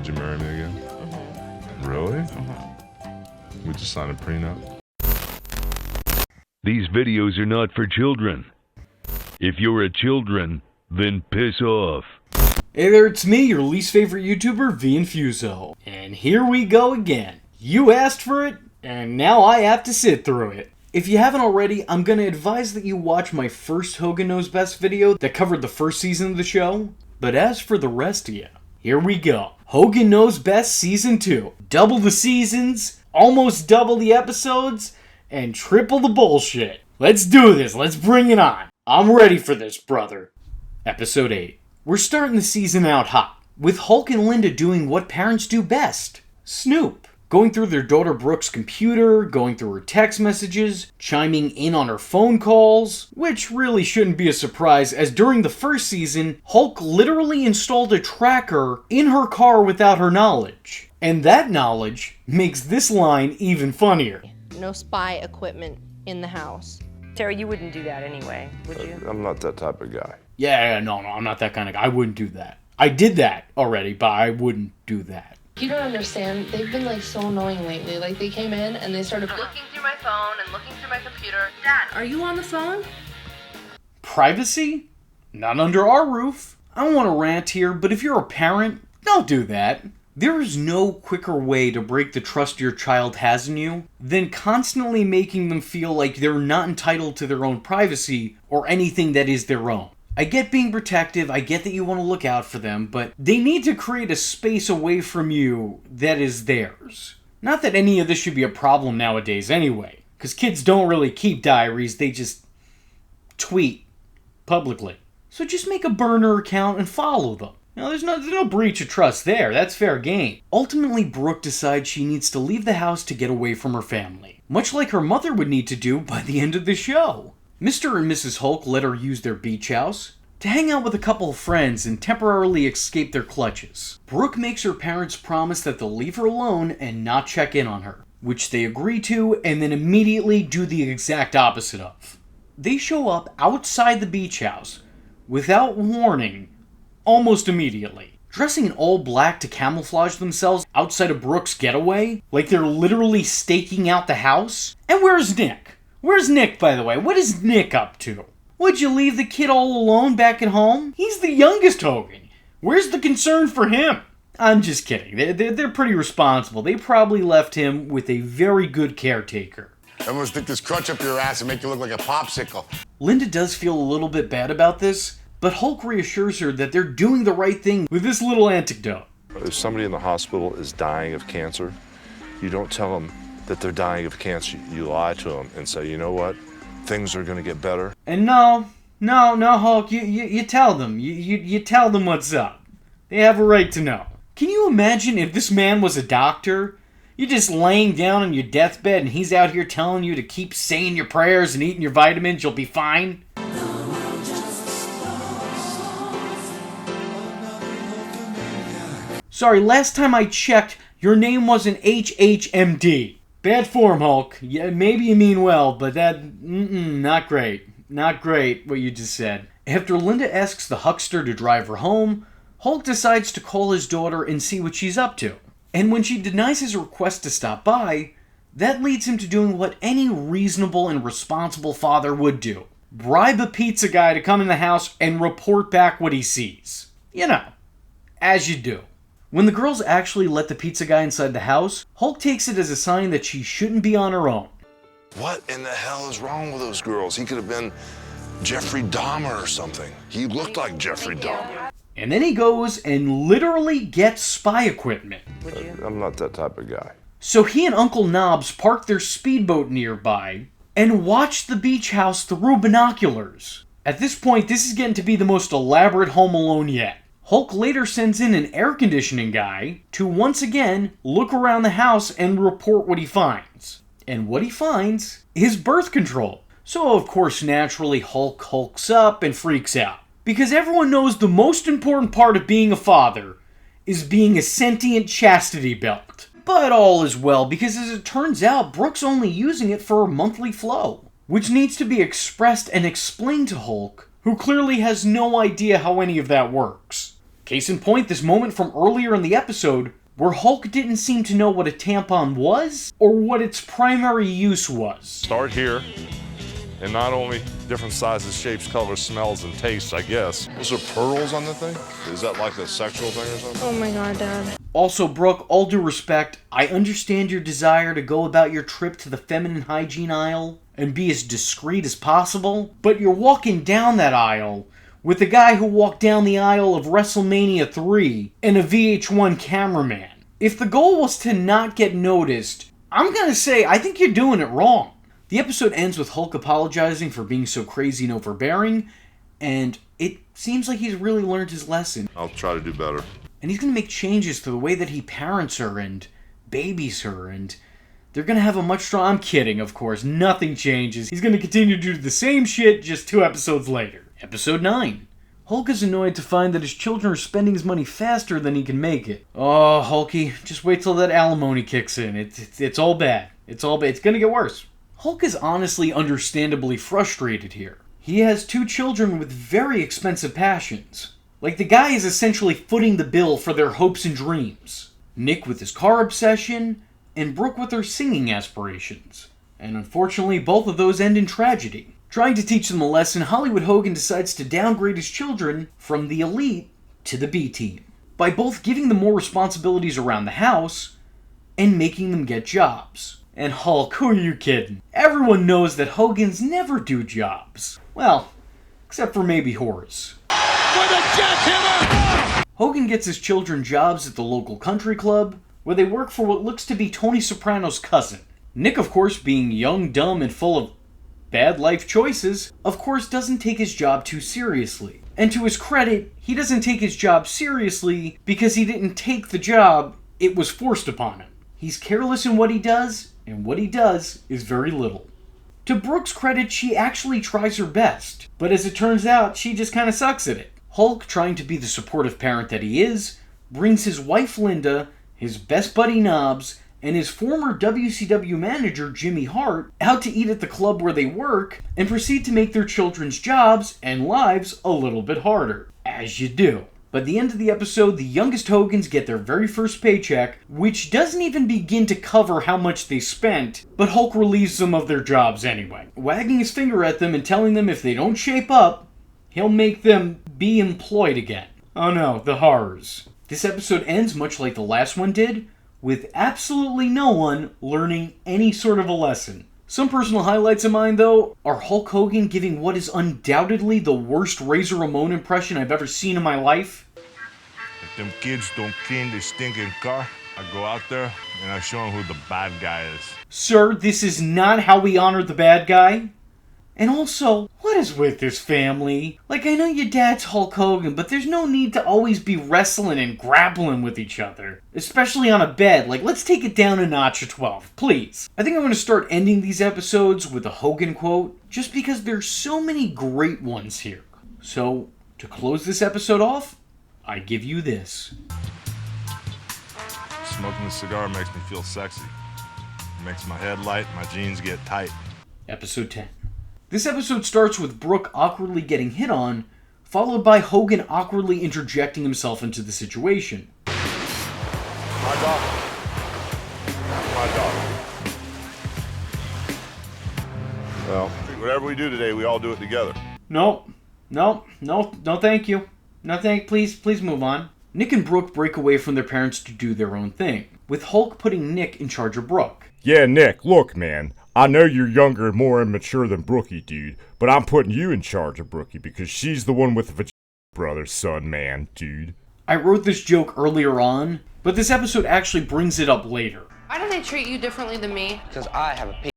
Would you marry me again? Mm-hmm. Really? Mm-hmm. Would you sign a prenup? These videos are not for children. If you're a children, then piss off. Hey there, it's me, your least favorite YouTuber, Infuso. And here we go again. You asked for it, and now I have to sit through it. If you haven't already, I'm going to advise that you watch my first Hogan Knows Best video that covered the first season of the show. But as for the rest of you, here we go. Hogan Knows Best Season 2. Double the seasons, almost double the episodes, and triple the bullshit. Let's do this, let's bring it on. I'm ready for this, brother. Episode 8. We're starting the season out hot, with Hulk and Linda doing what parents do best. Snoop. Going through their daughter Brooke's computer, going through her text messages, chiming in on her phone calls, which really shouldn't be a surprise as during the first season, Hulk literally installed a tracker in her car without her knowledge. And that knowledge makes this line even funnier. No spy equipment in the house. Terry, you wouldn't do that anyway, would you? I'm not that type of guy. Yeah, no, I'm not that kind of guy. I wouldn't do that. I did that already, but I wouldn't do that. You don't understand. They've been so annoying lately. They came in and they started looking through my phone and looking through my computer. Dad, are you on the phone? Privacy? Not under our roof. I don't want to rant here, but if you're a parent, don't do that. There is no quicker way to break the trust your child has in you than constantly making them feel like they're not entitled to their own privacy or anything that is their own. I get being protective, I get that you want to look out for them, but they need to create a space away from you that is theirs. Not that any of this should be a problem nowadays anyway, because kids don't really keep diaries, they just tweet publicly. So just make a burner account and follow them. There's no breach of trust there. That's fair game. Ultimately, Brooke decides she needs to leave the house to get away from her family, much like her mother would need to do by the end of the show. Mr. and Mrs. Hulk let her use their beach house to hang out with a couple of friends and temporarily escape their clutches. Brooke makes her parents promise that they'll leave her alone and not check in on her, which they agree to and then immediately do the exact opposite of. They show up outside the beach house without warning almost immediately, dressing in all black to camouflage themselves outside of Brooke's getaway, like they're literally staking out the house. And where's Nick? Where's Nick, by the way? What is Nick up to? Would you leave the kid all alone back at home? He's the youngest Hogan. Where's the concern for him? I'm just kidding. They're pretty responsible. They probably left him with a very good caretaker. Everyone stick this crutch up your ass and make you look like a popsicle. Linda does feel a little bit bad about this, but Hulk reassures her that they're doing the right thing with this little anecdote. If somebody in the hospital is dying of cancer, you don't tell them that they're dying of cancer. You lie to them and say, you know what? Things are going to get better. And no, Hulk, you tell them. You tell them what's up. They have a right to know. Can you imagine if this man was a doctor? You're just laying down on your deathbed and he's out here telling you to keep saying your prayers and eating your vitamins, you'll be fine? Sorry, last time I checked, your name wasn't HHMD. Bad form, Hulk. Yeah, maybe you mean well, but not great. Not great, what you just said. After Linda asks the huckster to drive her home, Hulk decides to call his daughter and see what she's up to. And when she denies his request to stop by, that leads him to doing what any reasonable and responsible father would do. Bribe a pizza guy to come in the house and report back what he sees. As you do. When the girls actually let the pizza guy inside the house, Hulk takes it as a sign that she shouldn't be on her own. What in the hell is wrong with those girls? He could have been Jeffrey Dahmer or something. He looked like Jeffrey Dahmer. And then he goes and literally gets spy equipment. Would you? I'm not that type of guy. So he and Uncle Knobs park their speedboat nearby and watch the beach house through binoculars. At this point, this is getting to be the most elaborate Home Alone yet. Hulk later sends in an air conditioning guy to once again look around the house and report what he finds. And what he finds is birth control. So of course naturally Hulk hulks up and freaks out. Because everyone knows the most important part of being a father is being a sentient chastity belt. But all is well because as it turns out Brooke's only using it for her monthly flow, which needs to be expressed and explained to Hulk, who clearly has no idea how any of that works. Case in point, this moment from earlier in the episode where Hulk didn't seem to know what a tampon was or what its primary use was. Start here, and not only different sizes, shapes, colors, smells, and tastes, I guess. Those are pearls on the thing? Is that like a sexual thing or something? Oh my god, Dad. Also, Brooke, all due respect, I understand your desire to go about your trip to the feminine hygiene aisle and be as discreet as possible, but you're walking down that aisle with the guy who walked down the aisle of WrestleMania 3 and a VH1 cameraman. If the goal was to not get noticed, I'm gonna say I think you're doing it wrong. The episode ends with Hulk apologizing for being so crazy and overbearing, and it seems like he's really learned his lesson. I'll try to do better. And he's gonna make changes to the way that he parents her and babies her, and they're gonna have a much stronger... I'm kidding, of course. Nothing changes. He's gonna continue to do the same shit just 2 episodes later. Episode 9. Hulk is annoyed to find that his children are spending his money faster than he can make it. Oh, Hulky, just wait till that alimony kicks in. It's all bad. It's all bad. It's gonna get worse. Hulk is honestly understandably frustrated here. He has 2 children with very expensive passions. Like, the guy is essentially footing the bill for their hopes and dreams. Nick with his car obsession, and Brooke with her singing aspirations. And unfortunately, both of those end in tragedy. Trying to teach them a lesson, Hollywood Hogan decides to downgrade his children from the elite to the B team, by both giving them more responsibilities around the house and making them get jobs. And Hulk, who are you kidding? Everyone knows that Hogans never do jobs. Well, except for maybe Horace. For the jackhammer! Hogan gets his children jobs at the local country club, where they work for what looks to be Tony Soprano's cousin. Nick, of course, being young, dumb, and full of bad life choices, of course doesn't take his job too seriously. And to his credit, he doesn't take his job seriously because he didn't take the job, it was forced upon him. He's careless in what he does, and what he does is very little. To Brooke's credit, she actually tries her best, but as it turns out, she just kind of sucks at it. Hulk, trying to be the supportive parent that he is, brings his wife Linda, his best buddy Knobs, and his former WCW manager, Jimmy Hart, out to eat at the club where they work, and proceed to make their children's jobs and lives a little bit harder. As you do. By the end of the episode, the youngest Hogans get their very first paycheck, which doesn't even begin to cover how much they spent, but Hulk relieves them of their jobs anyway, wagging his finger at them and telling them if they don't shape up, he'll make them be employed again. Oh no, the horrors. This episode ends much like the last one did, with absolutely no one learning any sort of a lesson. Some personal highlights of mine, though, are Hulk Hogan giving what is undoubtedly the worst Razor Ramon impression I've ever seen in my life. If them kids don't clean their stinking car, I go out there and I show them who the bad guy is. Sir, this is not how we honor the bad guy. And also, what is with this family? Like, I know your dad's Hulk Hogan, but there's no need to always be wrestling and grappling with each other. Especially on a bed. Like, let's take it down a notch of 12, please. I think I'm going to start ending these episodes with a Hogan quote, just because there's so many great ones here. So, to close this episode off, I give you this. Smoking a cigar makes me feel sexy. It makes my head light, my jeans get tight. Episode 10. This episode starts with Brooke awkwardly getting hit on, followed by Hogan awkwardly interjecting himself into the situation. My daughter. My daughter. Well, whatever we do today, we all do it together. No, thank you. Please move on. Nick and Brooke break away from their parents to do their own thing, with Hulk putting Nick in charge of Brooke. Yeah, Nick, look, man. I know you're younger and more immature than Brookie, dude, but I'm putting you in charge of Brookie because she's the one with the brother, son, man, dude. I wrote this joke earlier on, but this episode actually brings it up later. Why do they treat you differently than me? Because I have a pig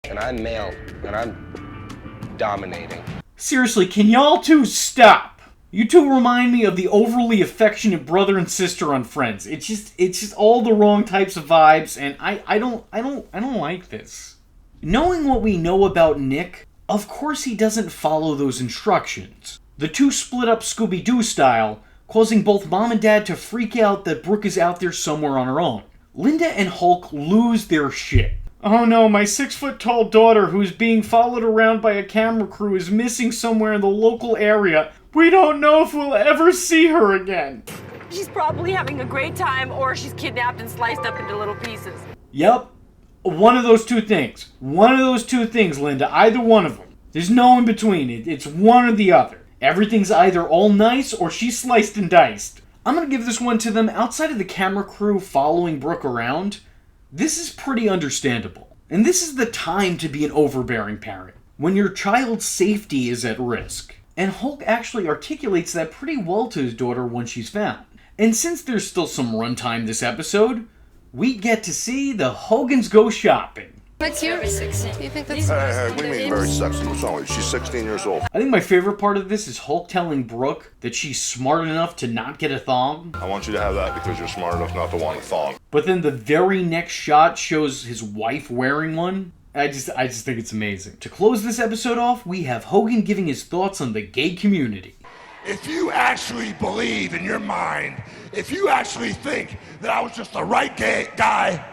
and I'm male and I'm dominating. Seriously, can y'all two stop? You two remind me of the overly affectionate brother and sister on Friends. It's just all the wrong types of vibes, and I don't like this. Knowing what we know about Nick, of course he doesn't follow those instructions. The two split up Scooby-Doo style, causing both Mom and Dad to freak out that Brooke is out there somewhere on her own. Linda and Hulk lose their shit. Oh no, my 6-foot-tall daughter who's being followed around by a camera crew is missing somewhere in the local area. We don't know if we'll ever see her again. She's probably having a great time, or she's kidnapped and sliced up into little pieces. Yep. One of those two things. One of those two things, Linda. Either one of them. There's no in between. It's one or the other. Everything's either all nice or she's sliced and diced. I'm going to give this one to them. Outside of the camera crew following Brooke around, this is pretty understandable. And this is the time to be an overbearing parent, when your child's safety is at risk. And Hulk actually articulates that pretty well to his daughter when she's found. And since there's still some runtime this episode, we get to see the Hogans go shopping. But you're 16. Do you think that's Hey, we mean very sexy. What's wrong with you? She's 16 years old. I think my favorite part of this is Hulk telling Brooke that she's smart enough to not get a thong. I want you to have that because you're smart enough not to want a thong. But then the very next shot shows his wife wearing one. I just think it's amazing. To close this episode off, we have Hogan giving his thoughts on the gay community. If you actually believe in your mind, if you actually think that I was just the right guy.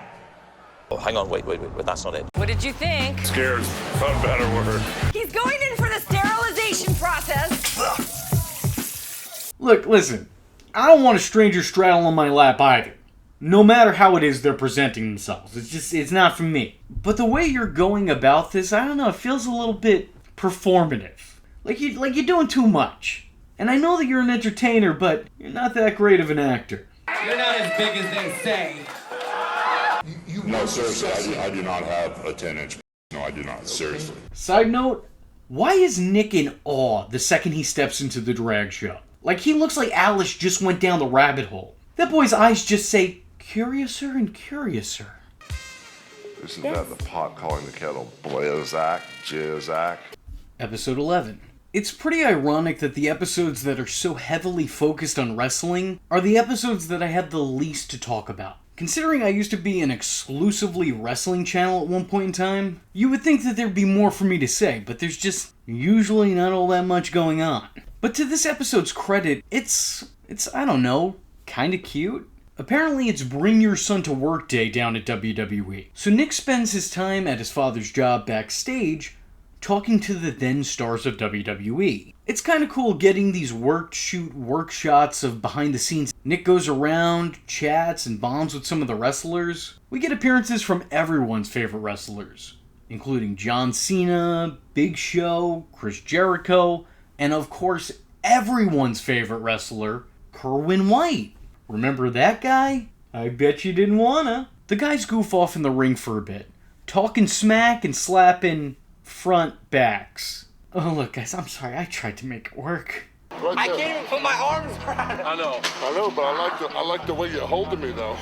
Oh, hang on, wait, that's not it. What did you think? Scared. Found a better word. He's going in for the sterilization process. Look, listen, I don't want a stranger straddle on my lap either. No matter how it is they're presenting themselves. It's not for me. But the way you're going about this, I don't know, it feels a little bit performative. Like you're doing too much. And I know that you're an entertainer, but you're not that great of an actor. You're not as big as they say. No, seriously, I do not have a 10-inch. No, I do not. Seriously. Side note, why is Nick in awe the second he steps into the drag show? Like, he looks like Alice just went down the rabbit hole. That boy's eyes just say, curiouser and curiouser. Isn't that the pot calling the kettle Blazak, Jizak? Episode 11. It's pretty ironic that the episodes that are so heavily focused on wrestling are the episodes that I had the least to talk about. Considering I used to be an exclusively wrestling channel at one point in time, you would think that there'd be more for me to say, but there's just usually not all that much going on. But to this episode's credit, it's I don't know, kinda cute. Apparently it's Bring Your Son to Work Day down at WWE. So Nick spends his time at his father's job backstage talking to the then stars of WWE. It's kind of cool getting these work shots of behind the scenes. Nick goes around, chats, and bonds with some of the wrestlers. We get appearances from everyone's favorite wrestlers, including John Cena, Big Show, Chris Jericho, and of course everyone's favorite wrestler, Kerwin White. Remember that guy? I bet you didn't wanna. The guys goof off in the ring for a bit, talking smack and slapping front backs. Oh look guys, I'm sorry, I tried to make it work. Right I can't even put my arms around it. I know, but I like the way you're holding me though.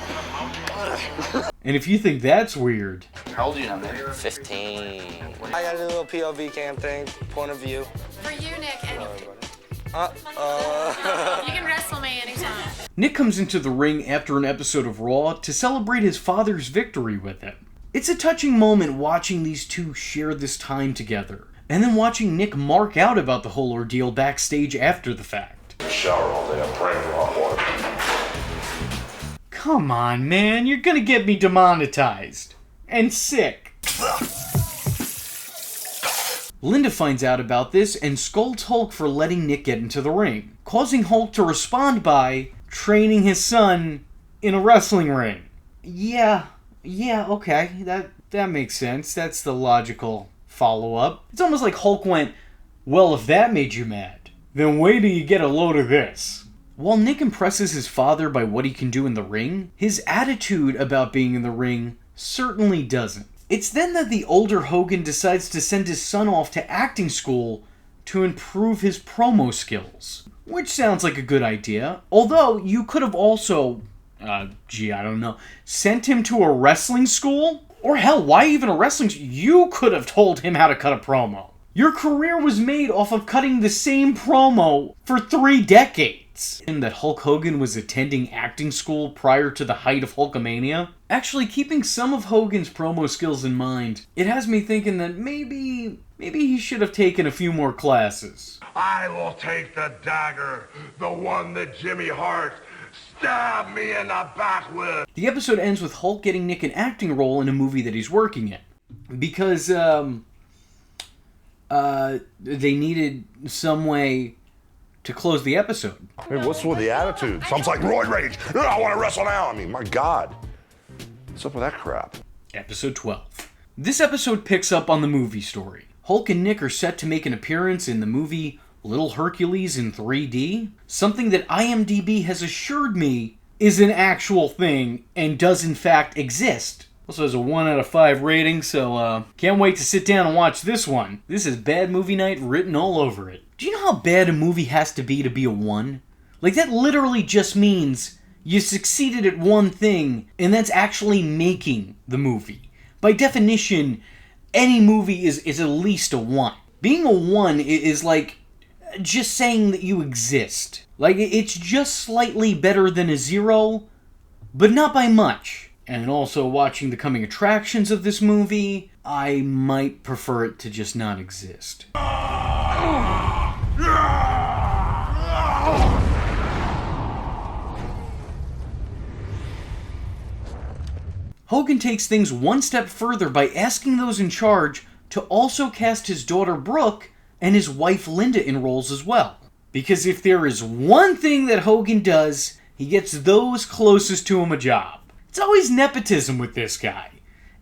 And if you think that's weird. How old are you now, man? 15. I got a little POV cam thing, point of view. For you, Nick, anything. You can wrestle me anytime. Nick comes into the ring after an episode of Raw to celebrate his father's victory with him. It's a touching moment watching these two share this time together, and then watching Nick mark out about the whole ordeal backstage after the fact. Shower all day, I'm praying for hot water. Come on, man, you're gonna get me demonetized. And sick. Linda finds out about this and scolds Hulk for letting Nick get into the ring, causing Hulk to respond by training his son in a wrestling ring. Yeah, okay, that makes sense. That's the logical follow-up. It's almost like Hulk went, well, if that made you mad, then wait till you get a load of this. While Nick impresses his father by what he can do in the ring, his attitude about being in the ring certainly doesn't. It's then that the older Hogan decides to send his son off to acting school to improve his promo skills. Which sounds like a good idea, although you could have also, sent him to a wrestling school? Or hell, why even a wrestling school? You could have told him how to cut a promo. Your career was made off of cutting the same promo for 3 decades. And that Hulk Hogan was attending acting school prior to the height of Hulkamania. Actually, keeping some of Hogan's promo skills in mind, it has me thinking that maybe he should have taken a few more classes. I will take the dagger, the one that Jimmy Hart stabbed me in the back with. The episode ends with Hulk getting Nick an acting role in a movie that he's working in. Because, they needed some way to close the episode. Hey, what's with the attitude? Sounds like roid rage. I want to wrestle now. I mean, my God. What's up with that crap? Episode 12. This episode picks up on the movie story. Hulk and Nick are set to make an appearance in the movie Little Hercules in 3D, something that IMDb has assured me is an actual thing and does in fact exist. Also has a 1 out of 5 rating, so can't wait to sit down and watch this one. This is Bad Movie Night written all over it. Do you know how bad a movie has to be a 1? Like, that literally just means you succeeded at one thing, and that's actually making the movie. By definition, any movie is at least a 1. Being a 1 is like just saying that you exist. Like, it's just slightly better than a 0, but not by much. And also, watching the coming attractions of this movie, I might prefer it to just not exist. Hogan takes things one step further by asking those in charge to also cast his daughter Brooke and his wife Linda in roles as well. Because if there is one thing that Hogan does, he gets those closest to him a job. It's always nepotism with this guy.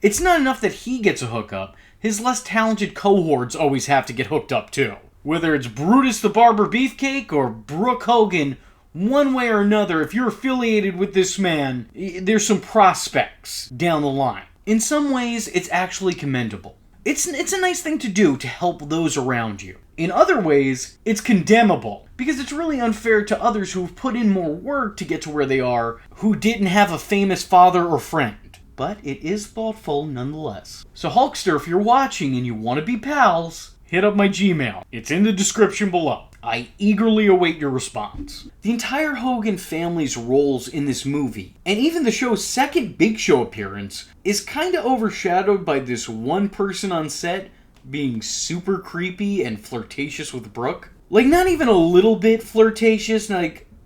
It's not enough that he gets a hookup, his less talented cohorts always have to get hooked up too. Whether it's Brutus the Barber Beefcake or Brooke Hogan, one way or another, if you're affiliated with this man, there's some prospects down the line. In some ways, it's actually commendable. It's a nice thing to do to help those around you. In other ways, it's condemnable, because it's really unfair to others who've put in more work to get to where they are, who didn't have a famous father or friend. But it is thoughtful nonetheless. So Hulkster, if you're watching and you want to be pals, hit up my Gmail. It's in the description below. I eagerly await your response. The entire Hogan family's roles in this movie, and even the show's second Big Show appearance, is kinda overshadowed by this one person on set being super creepy and flirtatious with Brooke. Like, not even a little bit flirtatious,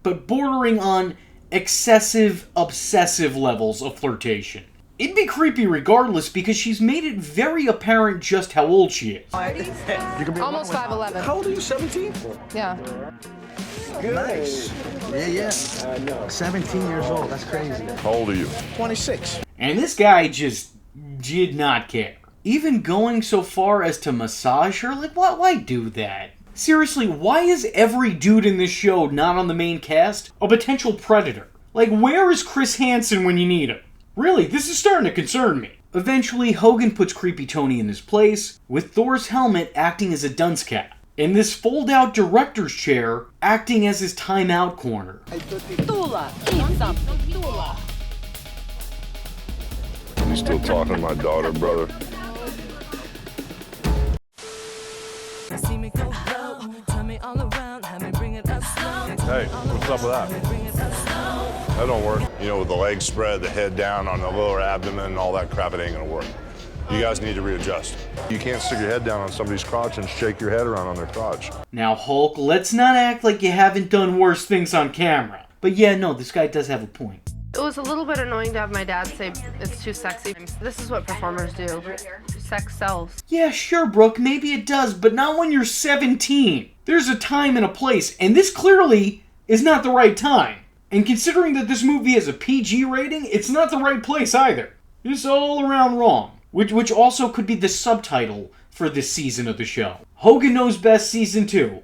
but bordering on excessive, obsessive levels of flirtation. It'd be creepy regardless because she's made it very apparent just how old she is. Almost 5'11". How old are you, 17? Yeah. Nice. Yeah. 17 years old. That's crazy. How old are you? 26. And this guy just did not care. Even going so far as to massage her? Like, why do that? Seriously, why is every dude in this show not on the main cast a potential predator? Like, where is Chris Hansen when you need him? Really, this is starting to concern me. Eventually, Hogan puts Creepy Tony in his place, with Thor's helmet acting as a dunce cap, and this fold-out director's chair acting as his timeout corner. Tula, eat something. Tula. You still talking to my daughter, brother? Hey, what's up with that? That don't work. You know, with the legs spread, the head down on the lower abdomen and all that crap, it ain't gonna work. You guys need to readjust. You can't stick your head down on somebody's crotch and shake your head around on their crotch. Now, Hulk, let's not act like you haven't done worse things on camera. But yeah, no, this guy does have a point. It was a little bit annoying to have my dad say it's too sexy. This is what performers do. Sex sells. Yeah, sure, Brooke, maybe it does, but not when you're 17. There's a time and a place, and this clearly is not the right time. And considering that this movie has a PG rating, it's not the right place either. It's all around wrong. Which also could be the subtitle for this season of the show. Hogan Knows Best Season 2.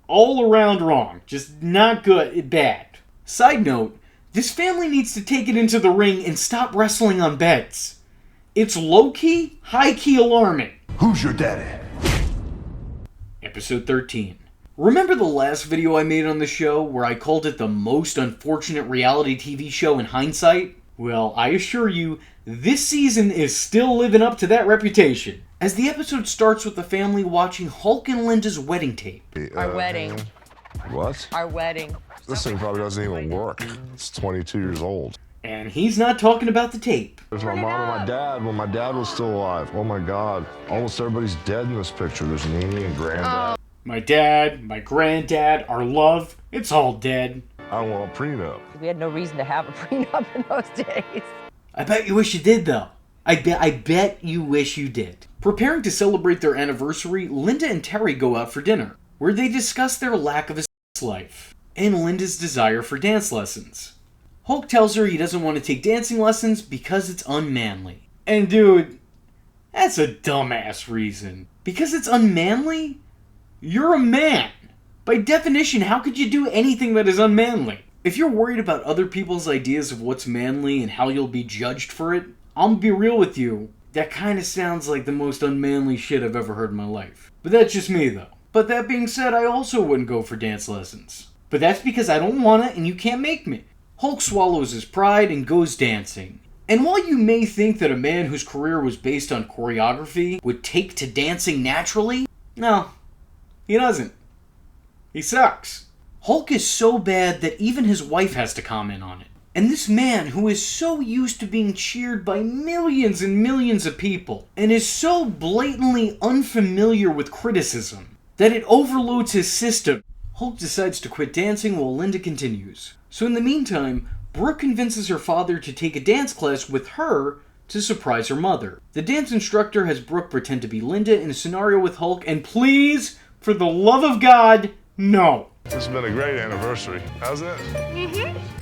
All around wrong. Just not good, bad. Side note, this family needs to take it into the ring and stop wrestling on beds. It's low-key, high-key alarming. Who's your daddy? Episode 13. Remember the last video I made on the show where I called it the most unfortunate reality TV show in hindsight? Well, I assure you, this season is still living up to that reputation. As the episode starts with the family watching Hulk and Linda's wedding tape. Our wedding. What? Our wedding. This thing probably doesn't even work. It's 22 years old. And he's not talking about the tape. There's my mom and my dad when my dad was still alive. Oh my God. Almost everybody's dead in this picture. There's Nene and Granddad. My dad, my granddad, our love, it's all dead. I want a prenup. We had no reason to have a prenup in those days. I bet you wish you did, though. I bet you wish you did. Preparing to celebrate their anniversary, Linda and Terry go out for dinner, where they discuss their lack of a life and Linda's desire for dance lessons. Hulk tells her he doesn't want to take dancing lessons because it's unmanly. And dude, that's a dumbass reason. Because it's unmanly? You're a man. By definition, how could you do anything that is unmanly? If you're worried about other people's ideas of what's manly and how you'll be judged for it, I'm gonna be real with you. That kind of sounds like the most unmanly shit I've ever heard in my life. But that's just me though. But that being said, I also wouldn't go for dance lessons. But that's because I don't want it and you can't make me. Hulk swallows his pride and goes dancing. And while you may think that a man whose career was based on choreography would take to dancing naturally, no, he doesn't. He sucks. Hulk is so bad that even his wife has to comment on it. And this man, who is so used to being cheered by millions and millions of people, and is so blatantly unfamiliar with criticism, that it overloads his system. Hulk decides to quit dancing while Linda continues. So in the meantime, Brooke convinces her father to take a dance class with her to surprise her mother. The dance instructor has Brooke pretend to be Linda in a scenario with Hulk, and please, for the love of God, no. This has been a great anniversary, hasn't it? Mm-hmm.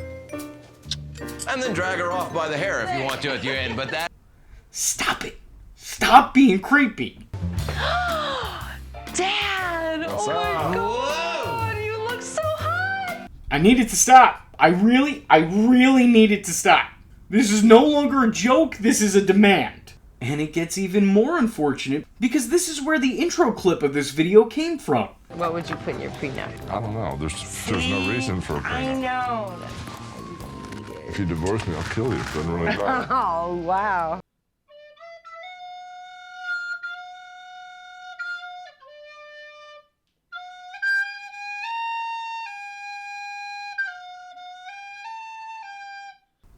And then drag her off by the hair if you want to at the end, but that... Stop it. Stop being creepy. Dad! What's oh my up? God! You look so hot! I needed to stop. I really needed to stop. This is no longer a joke, this is a demand. And it gets even more unfortunate because this is where the intro clip of this video came from. What would you put in your prenup? I don't know. There's no reason for a I prenup. know. If you divorce me, I'll kill you. It doesn't really matter. Oh, wow.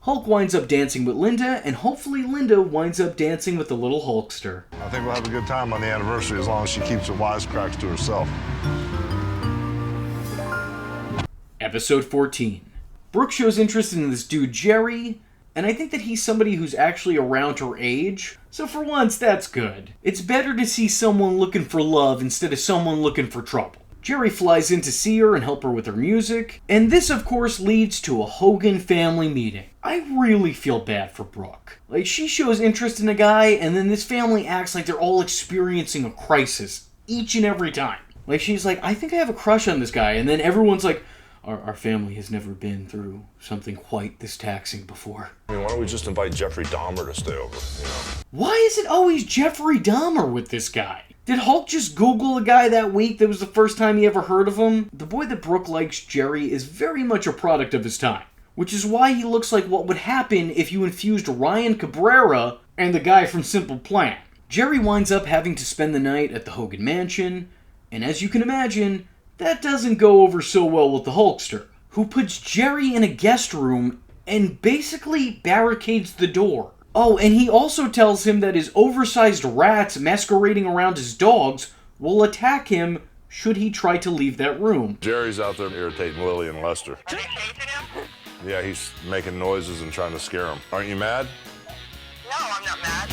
Hulk winds up dancing with Linda, and hopefully Linda winds up dancing with the little Hulkster. I think we'll have a good time on the anniversary as long as she keeps her wisecracks to herself. Episode 14. Brooke shows interest in this dude Jerry, and I think that he's somebody who's actually around her age, so for once that's good. It's better to see someone looking for love instead of someone looking for trouble. Jerry flies in to see her and help her with her music, and this of course leads to a Hogan family meeting. I really feel bad for Brooke. Like, she shows interest in a guy, and then this family acts like they're all experiencing a crisis each and every time. Like, she's like, I think I have a crush on this guy, and then everyone's like, our family has never been through something quite this taxing before. I mean, why don't we just invite Jeffrey Dahmer to stay over, you know? Why is it always Jeffrey Dahmer with this guy? Did Hulk just Google a guy that week that was the first time he ever heard of him? The boy that Brooke likes, Jerry, is very much a product of his time, which is why he looks like what would happen if you infused Ryan Cabrera and the guy from Simple Plan. Jerry winds up having to spend the night at the Hogan mansion, and as you can imagine, that doesn't go over so well with the Hulkster, who puts Jerry in a guest room and basically barricades the door. Oh, and he also tells him that his oversized rats masquerading around his dogs will attack him should he try to leave that room. Jerry's out there irritating Lily and Lester. Yeah, he's making noises and trying to scare them. Aren't you mad? No, I'm not mad.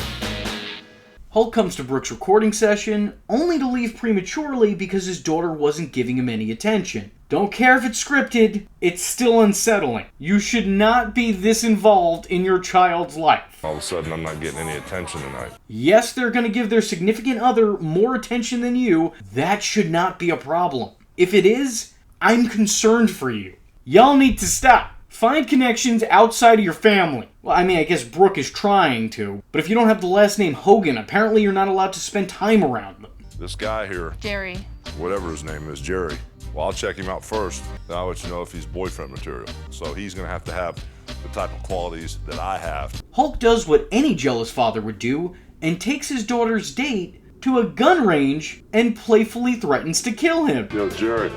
Hulk comes to Brooke's recording session, only to leave prematurely because his daughter wasn't giving him any attention. Don't care if it's scripted, it's still unsettling. You should not be this involved in your child's life. All of a sudden, I'm not getting any attention tonight. Yes, they're going to give their significant other more attention than you. That should not be a problem. If it is, I'm concerned for you. Y'all need to stop. Find connections outside of your family. Well, I mean, I guess Brooke is trying to, but if you don't have the last name Hogan, apparently you're not allowed to spend time around them. This guy here, Jerry. whatever his name is, Jerry, well, I'll check him out first, then I'll let you know if he's boyfriend material. So he's gonna have to have the type of qualities that I have. Hulk does what any jealous father would do and takes his daughter's date to a gun range and playfully threatens to kill him. Yo, Jerry,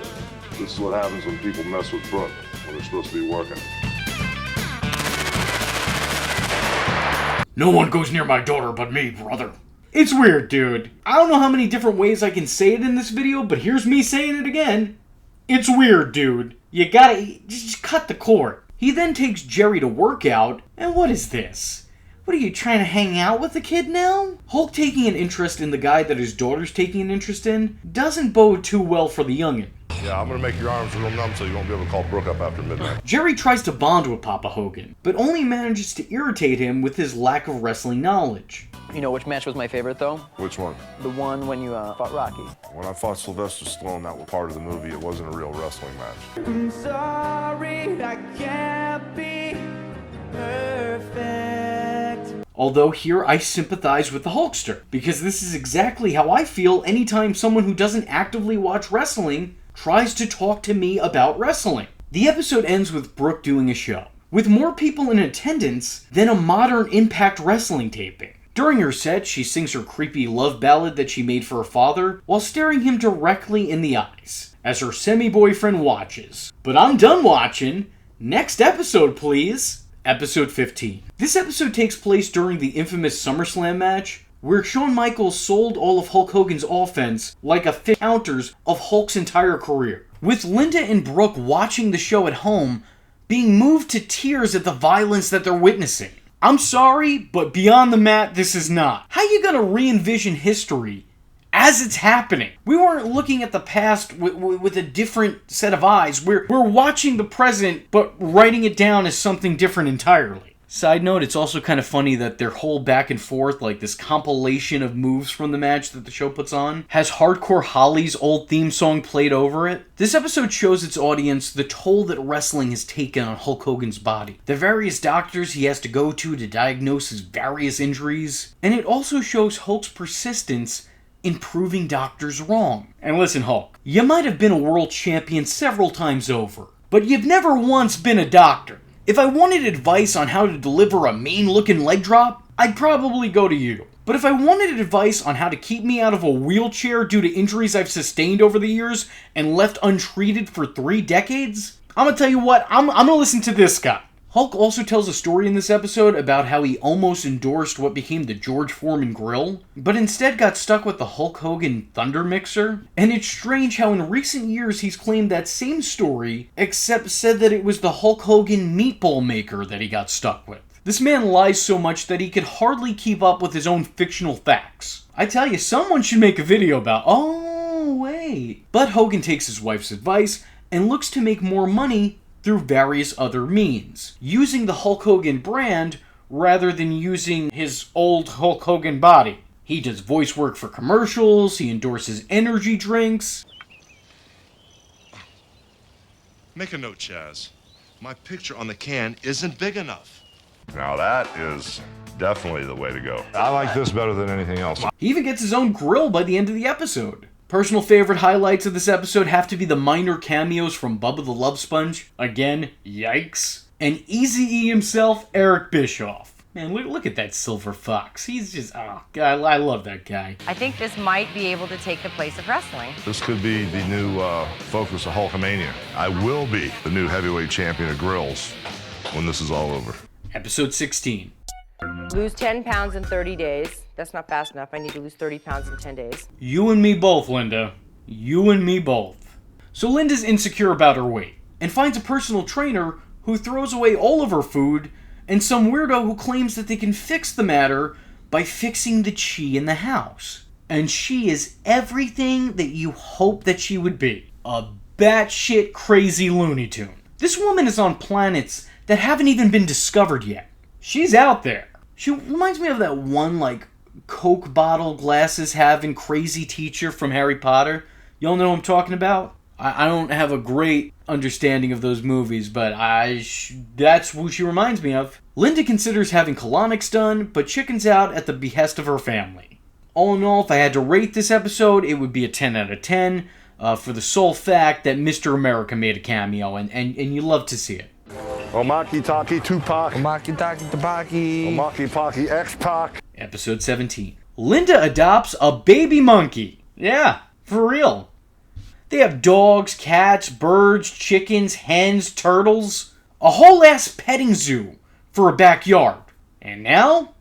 this is what happens when people mess with Brooke when they're supposed to be working. No one goes near my daughter but me, brother. It's weird, dude. I don't know how many different ways I can say it in this video, but here's me saying it again. It's weird, dude. You gotta just cut the cord. He then takes Jerry to work out, and what is this? What are you, trying to hang out with the kid now? Hulk taking an interest in the guy that his daughter's taking an interest in doesn't bode too well for the youngin'. Yeah, I'm gonna make your arms real numb so you won't be able to call Brooke up after midnight. Jerry tries to bond with Papa Hogan, but only manages to irritate him with his lack of wrestling knowledge. You know which match was my favorite, though? Which one? The one when you fought Rocky. When I fought Sylvester Stallone, that was part of the movie. It wasn't a real wrestling match. I'm sorry, I can't be perfect. Although here I sympathize with the Hulkster, because this is exactly how I feel anytime someone who doesn't actively watch wrestling tries to talk to me about wrestling. The episode ends with Brooke doing a show, with more people in attendance than a modern Impact Wrestling taping. During her set, she sings her creepy love ballad that she made for her father while staring him directly in the eyes, as her semi-boyfriend watches. But I'm done watching. Next episode, please. Episode 15. This episode takes place during the infamous SummerSlam match, where Shawn Michaels sold all of Hulk Hogan's offense like a 50 counters of Hulk's entire career. With Linda and Brooke watching the show at home, being moved to tears at the violence that they're witnessing. I'm sorry, but beyond the mat, this is not. How you gonna re-envision history as it's happening? We weren't looking at the past with a different set of eyes. We're watching the present, but writing it down as something different entirely. Side note, it's also kind of funny that their whole back and forth, like this compilation of moves from the match that the show puts on, has Hardcore Holly's old theme song played over it. This episode shows its audience the toll that wrestling has taken on Hulk Hogan's body, the various doctors he has to go to diagnose his various injuries, and it also shows Hulk's persistence in proving doctors wrong. And listen, Hulk, you might have been a world champion several times over, but you've never once been a doctor. If I wanted advice on how to deliver a mean-looking leg drop, I'd probably go to you. But if I wanted advice on how to keep me out of a wheelchair due to injuries I've sustained over the years and left untreated for 3 decades, I'm gonna tell you what, I'm gonna listen to this guy. Hulk also tells a story in this episode about how he almost endorsed what became the George Foreman grill, but instead got stuck with the Hulk Hogan Thunder Mixer. And it's strange how in recent years he's claimed that same story, except said that it was the Hulk Hogan Meatball Maker that he got stuck with. This man lies so much that he could hardly keep up with his own fictional facts. I tell you, someone should make a video about, oh wait. But Hogan takes his wife's advice and looks to make more money through various other means, using the Hulk Hogan brand rather than using his old Hulk Hogan body. He does voice work for commercials, he endorses energy drinks. Make a note, Chaz. My picture on the can isn't big enough. Now that is definitely the way to go. I like this better than anything else. He even gets his own grill by the end of the episode. Personal favorite highlights of this episode have to be the minor cameos from Bubba the Love Sponge. Again, yikes. And Eazy-E himself, Eric Bischoff. Man, look at that silver fox. He's just, oh, God, I love that guy. I think this might be able to take the place of wrestling. This could be the new focus of Hulkamania. I will be the new heavyweight champion of grills when this is all over. Episode 16. Lose 10 pounds in 30 days. That's not fast enough. I need to lose 30 pounds in 10 days. You and me both, Linda. You and me both. So Linda's insecure about her weight, and finds a personal trainer who throws away all of her food, and some weirdo who claims that they can fix the matter by fixing the chi in the house. And she is everything that you hope that she would be. A batshit crazy Looney Tune. This woman is on planets that haven't even been discovered yet. She's out there. She reminds me of that one, Coke bottle glasses having crazy teacher from Harry Potter. Y'all know what I'm talking about? I don't have a great understanding of those movies, but that's who she reminds me of. Linda considers having colonics done, but chickens out at the behest of her family. All in all, if I had to rate this episode, it would be a 10 out of 10, for the sole fact that Mr. America made a cameo, and you love to see it. Omaki Taki Tupac. Omaki Taki Tapaki. Omaki Paki X-Pac. Episode 17. Linda adopts a baby monkey. Yeah, for real. They have dogs, cats, birds, chickens, hens, turtles. A whole ass petting zoo for a backyard. And now,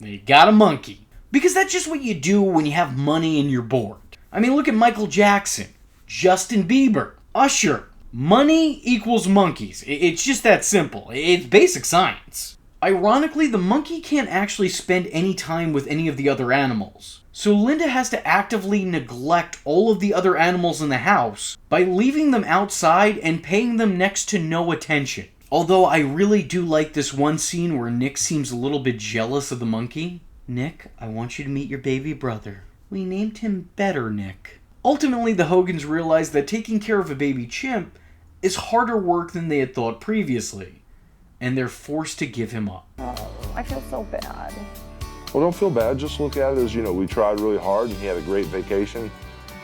they got a monkey. Because that's just what you do when you have money and you're bored. I mean, look at Michael Jackson, Justin Bieber, Usher. Money equals monkeys. It's just that simple. It's basic science. Ironically, the monkey can't actually spend any time with any of the other animals. So Linda has to actively neglect all of the other animals in the house by leaving them outside and paying them next to no attention. Although I really do like this one scene where Nick seems a little bit jealous of the monkey. Nick, I want you to meet your baby brother. We named him Better Nick. Ultimately, the Hogans realize that taking care of a baby chimp is harder work than they had thought previously, and they're forced to give him up. Oh, I feel so bad. Well, don't feel bad. Just look at it as, we tried really hard and he had a great vacation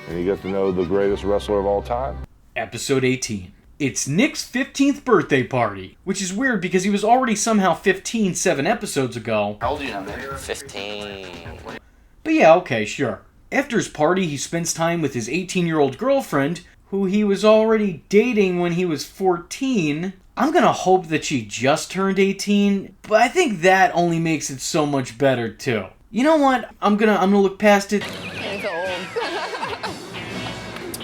and you get to know the greatest wrestler of all time. Episode 18. It's Nick's 15th birthday party, which is weird because he was already somehow 15 7 episodes ago. How old are you now, man? 15. But yeah, okay, sure. After his party, he spends time with his 18-year-old girlfriend, who he was already dating when he was 14. I'm gonna hope that she just turned 18, but I think that only makes it so much better too. You know what? I'm gonna look past it.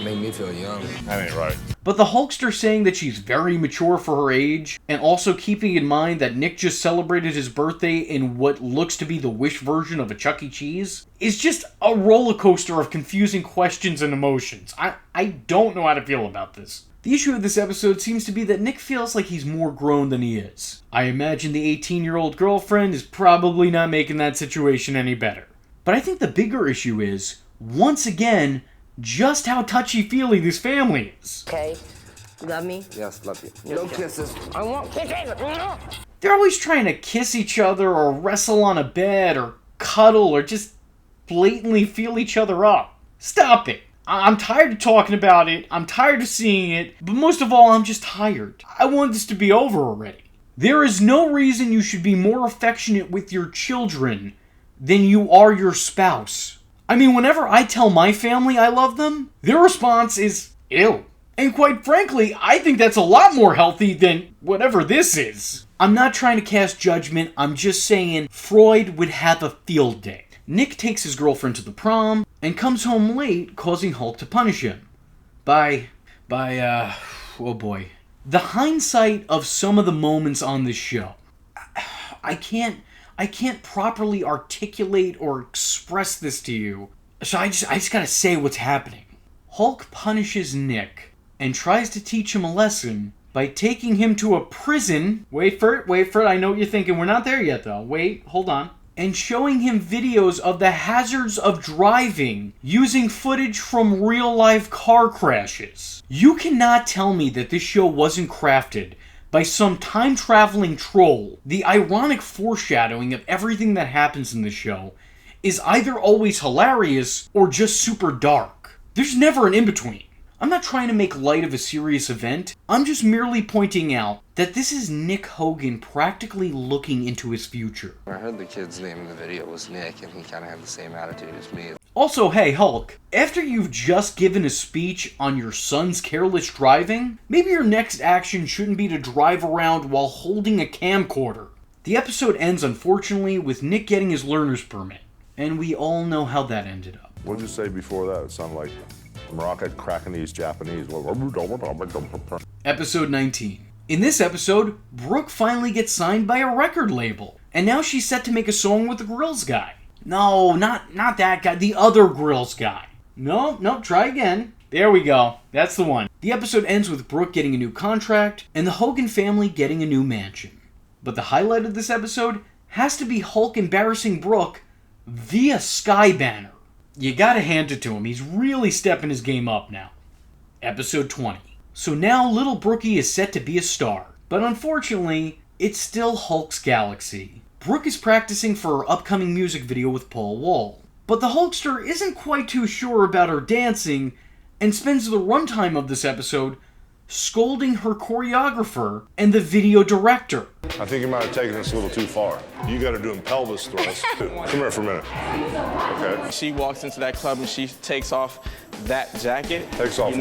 Made me feel young. That ain't right. But the Hulkster saying that she's very mature for her age, and also keeping in mind that Nick just celebrated his birthday in what looks to be the Wish version of a Chuck E. Cheese, is just a roller coaster of confusing questions and emotions. I don't know how to feel about this. The issue of this episode seems to be that Nick feels like he's more grown than he is. I imagine the 18-year-old girlfriend is probably not making that situation any better. But I think the bigger issue is, once again, just how touchy-feely this family is. Okay, love me? Yes, love you. No kisses. I want kisses! They're always trying to kiss each other or wrestle on a bed or cuddle or just blatantly feel each other up. Stop it. I'm tired of talking about it, I'm tired of seeing it, but most of all, I'm just tired. I want this to be over already. There is no reason you should be more affectionate with your children than you are your spouse. I mean, whenever I tell my family I love them, their response is, ew. And quite frankly, I think that's a lot more healthy than whatever this is. I'm not trying to cast judgment, I'm just saying Freud would have a field day. Nick takes his girlfriend to the prom and comes home late, causing Hulk to punish him. Oh boy. The hindsight of some of the moments on this show. I can't properly articulate or express this to you, so I just gotta say what's happening. Hulk punishes Nick and tries to teach him a lesson by taking him to a prison. Wait for it, I know what you're thinking. We're not there yet though. Wait, hold on. And showing him videos of the hazards of driving using footage from real-life car crashes. You cannot tell me that this show wasn't crafted by some time-traveling troll. The ironic foreshadowing of everything that happens in the show is either always hilarious or just super dark. There's never an in-between. I'm not trying to make light of a serious event. I'm just merely pointing out that this is Nick Hogan practically looking into his future. I heard the kid's name in the video was Nick, and he kind of had the same attitude as me. Also, hey Hulk, after you've just given a speech on your son's careless driving, maybe your next action shouldn't be to drive around while holding a camcorder. The episode ends, unfortunately, with Nick getting his learner's permit, and we all know how that ended up. What did you say before that? It sounded like Moroccan, Krakenese, Japanese. Episode 19. In this episode, Brooke finally gets signed by a record label, and now she's set to make a song with the Grills guy. No, not that guy, the other Grills guy. No, try again. There we go, that's the one. The episode ends with Brooke getting a new contract, and the Hogan family getting a new mansion. But the highlight of this episode has to be Hulk embarrassing Brooke via Sky Banner. You gotta hand it to him, he's really stepping his game up now. Episode 20. So now little Brookie is set to be a star, but unfortunately, it's still Hulk's galaxy. Brooke is practicing for her upcoming music video with Paul Wall, but the Hulkster isn't quite too sure about her dancing and spends the runtime of this episode scolding her choreographer and the video director. I think you might have taken this a little too far. You got her doing pelvis thrusts. Come here for a minute. Okay. She walks into that club and she takes off that jacket. Takes off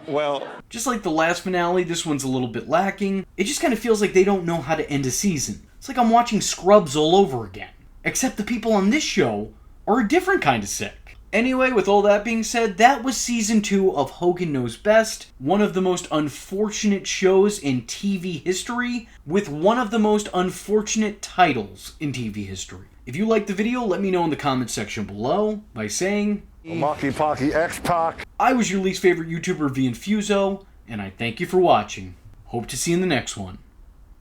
what? Just like the last finale, this one's a little bit lacking. It just kind of feels like they don't know how to end a season. It's like I'm watching Scrubs all over again. Except the people on this show are a different kind of sick. Anyway, with all that being said, that was season 2 of Hogan Knows Best, one of the most unfortunate shows in TV history, with one of the most unfortunate titles in TV history. If you liked the video, let me know in the comments section below by saying... Mocky Pocky X-Pac. I was your least favorite YouTuber, Infuso, and I thank you for watching. Hope to see you in the next one.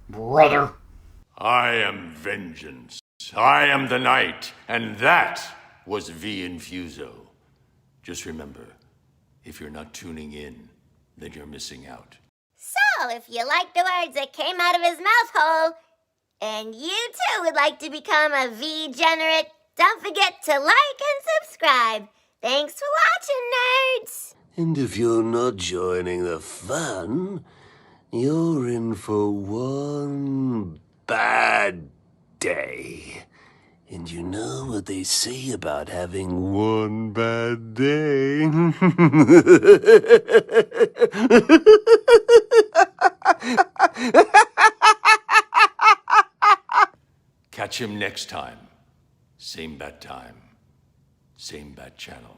Brother. I am vengeance. I am the night, and that was Infuso. Just remember, if you're not tuning in, then you're missing out. So, if you like the words that came out of his mouth hole, and you too would like to become a V-generate, don't forget to like and subscribe. Thanks for watching, nerds! And if you're not joining the fun, you're in for one bad day. And you know what they say about having one bad day? Catch him next time. Same bat time, same bat channel.